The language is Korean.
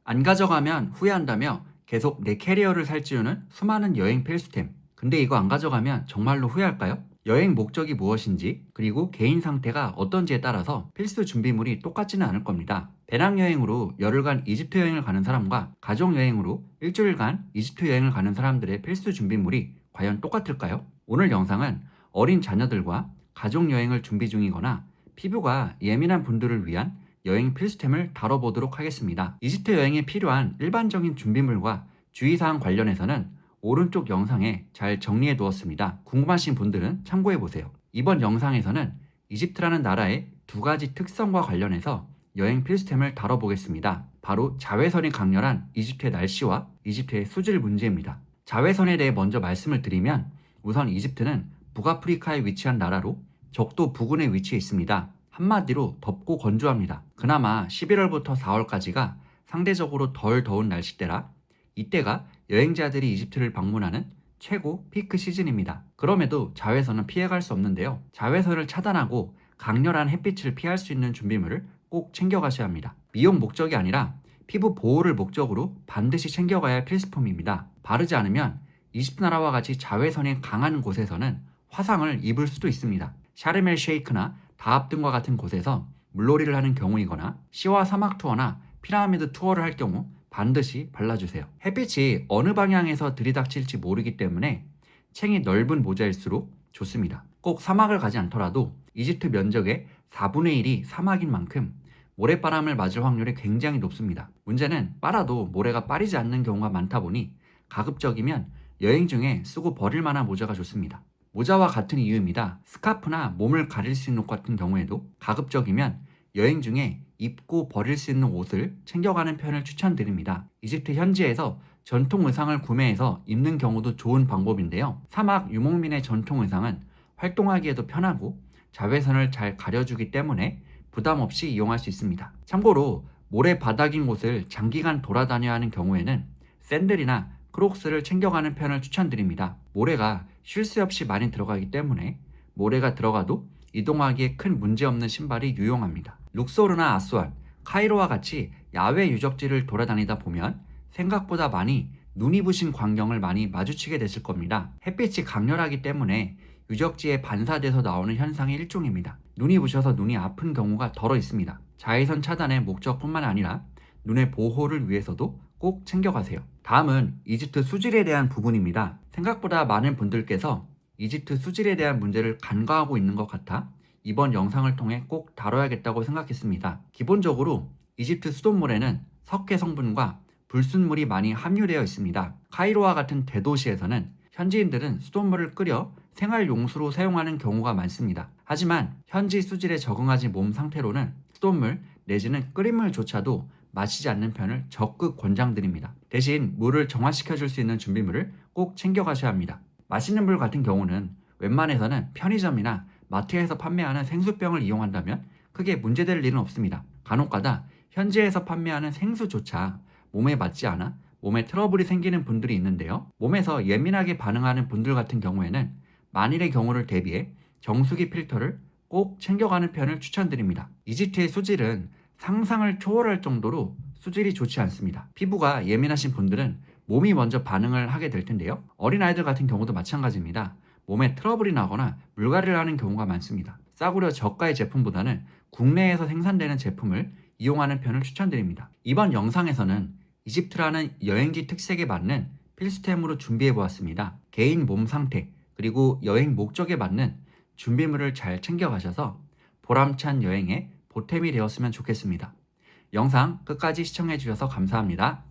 안 가져가면 후회한다며 계속 내 캐리어를 살찌우는 수많은 여행 필수템. 근데 이거 안 가져가면 정말로 후회할까요? 여행 목적이 무엇인지, 그리고 개인 상태가 어떤지에 따라서 필수 준비물이 똑같지는 않을 겁니다. 배낭여행으로 열흘간 이집트 여행을 가는 사람과 가족여행으로 일주일간 이집트 여행을 가는 사람들의 필수 준비물이 과연 똑같을까요? 오늘 영상은 어린 자녀들과 가족여행을 준비 중이거나 피부가 예민한 분들을 위한 여행 필수템을 다뤄보도록 하겠습니다. 이집트 여행에 필요한 일반적인 준비물과 주의사항 관련해서는 오른쪽 영상에 잘 정리해 두었습니다. 궁금하신 분들은 참고해 보세요. 이번 영상에서는 이집트라는 나라의 두 가지 특성과 관련해서 여행 필수템을 다뤄보겠습니다. 바로 자외선이 강렬한 이집트의 날씨와 이집트의 수질 문제입니다. 자외선에 대해 먼저 말씀을 드리면 우선 이집트는 북아프리카에 위치한 나라로 적도 부근에 위치해 있습니다. 한마디로 덥고 건조합니다. 그나마 11월부터 4월까지가 상대적으로 덜 더운 날씨대라 이때가 여행자들이 이집트를 방문하는 최고 피크 시즌입니다. 그럼에도 자외선은 피해갈 수 없는데요. 자외선을 차단하고 강렬한 햇빛을 피할 수 있는 준비물을 꼭 챙겨가셔야 합니다. 미용 목적이 아니라 피부 보호를 목적으로 반드시 챙겨가야 할 필수품입니다. 바르지 않으면 이집트 나라와 같이 자외선이 강한 곳에서는 화상을 입을 수도 있습니다. 샤르멜 쉐이크나 다합 등과 같은 곳에서 물놀이를 하는 경우이거나 시와 사막 투어나 피라미드 투어를 할 경우 반드시 발라주세요. 햇빛이 어느 방향에서 들이닥칠지 모르기 때문에 챙이 넓은 모자일수록 좋습니다. 꼭 사막을 가지 않더라도 이집트 면적의 4분의 1이 사막인 만큼 모래바람을 맞을 확률이 굉장히 높습니다. 문제는 빨아도 모래가 빠리지 않는 경우가 많다 보니 가급적이면 여행 중에 쓰고 버릴 만한 모자가 좋습니다. 모자와 같은 이유입니다. 스카프나 몸을 가릴 수 있는 옷 같은 경우에도 가급적이면 여행 중에 입고 버릴 수 있는 옷을 챙겨가는 편을 추천드립니다. 이집트 현지에서 전통 의상을 구매해서 입는 경우도 좋은 방법인데요. 사막 유목민의 전통 의상은 활동하기에도 편하고 자외선을 잘 가려주기 때문에 부담 없이 이용할 수 있습니다. 참고로 모래바닥인 곳을 장기간 돌아다녀야 하는 경우에는 샌들이나 크록스를 챙겨가는 편을 추천드립니다. 모래가 쉴 새 없이 많이 들어가기 때문에 모래가 들어가도 이동하기에 큰 문제없는 신발이 유용합니다. 룩소르나 아수안, 카이로와 같이 야외 유적지를 돌아다니다 보면 생각보다 많이 눈이 부신 광경을 많이 마주치게 되실 겁니다. 햇빛이 강렬하기 때문에 유적지에 반사돼서 나오는 현상의 일종입니다. 눈이 부셔서 눈이 아픈 경우가 덜어 있습니다. 자외선 차단의 목적뿐만 아니라 눈의 보호를 위해서도 꼭 챙겨가세요. 다음은 이집트 수질에 대한 부분입니다. 생각보다 많은 분들께서 이집트 수질에 대한 문제를 간과하고 있는 것 같아 이번 영상을 통해 꼭 다뤄야겠다고 생각했습니다. 기본적으로 이집트 수돗물에는 석회 성분과 불순물이 많이 함유되어 있습니다. 카이로와 같은 대도시에서는 현지인들은 수돗물을 끓여 생활용수로 사용하는 경우가 많습니다. 하지만 현지 수질에 적응하지 몸 상태로는 수돗물 내지는 끓인 물조차도 마시지 않는 편을 적극 권장드립니다. 대신 물을 정화시켜줄 수 있는 준비물을 꼭 챙겨가셔야 합니다. 마시는 물 같은 경우는 웬만해서는 편의점이나 마트에서 판매하는 생수병을 이용한다면 크게 문제될 일은 없습니다. 간혹가다 현지에서 판매하는 생수조차 몸에 맞지 않아 몸에 트러블이 생기는 분들이 있는데요. 몸에서 예민하게 반응하는 분들 같은 경우에는 만일의 경우를 대비해 정수기 필터를 꼭 챙겨가는 편을 추천드립니다. 이집트의 수질은 상상을 초월할 정도로 수질이 좋지 않습니다. 피부가 예민하신 분들은 몸이 먼저 반응을 하게 될 텐데요. 어린아이들 같은 경우도 마찬가지입니다. 몸에 트러블이 나거나 물갈이를 하는 경우가 많습니다. 싸구려 저가의 제품보다는 국내에서 생산되는 제품을 이용하는 편을 추천드립니다. 이번 영상에서는 이집트라는 여행지 특색에 맞는 필수템으로 준비해 보았습니다. 개인 몸 상태 그리고 여행 목적에 맞는 준비물을 잘 챙겨가셔서 보람찬 여행에 보탬이 되었으면 좋겠습니다. 영상 끝까지 시청해 주셔서 감사합니다.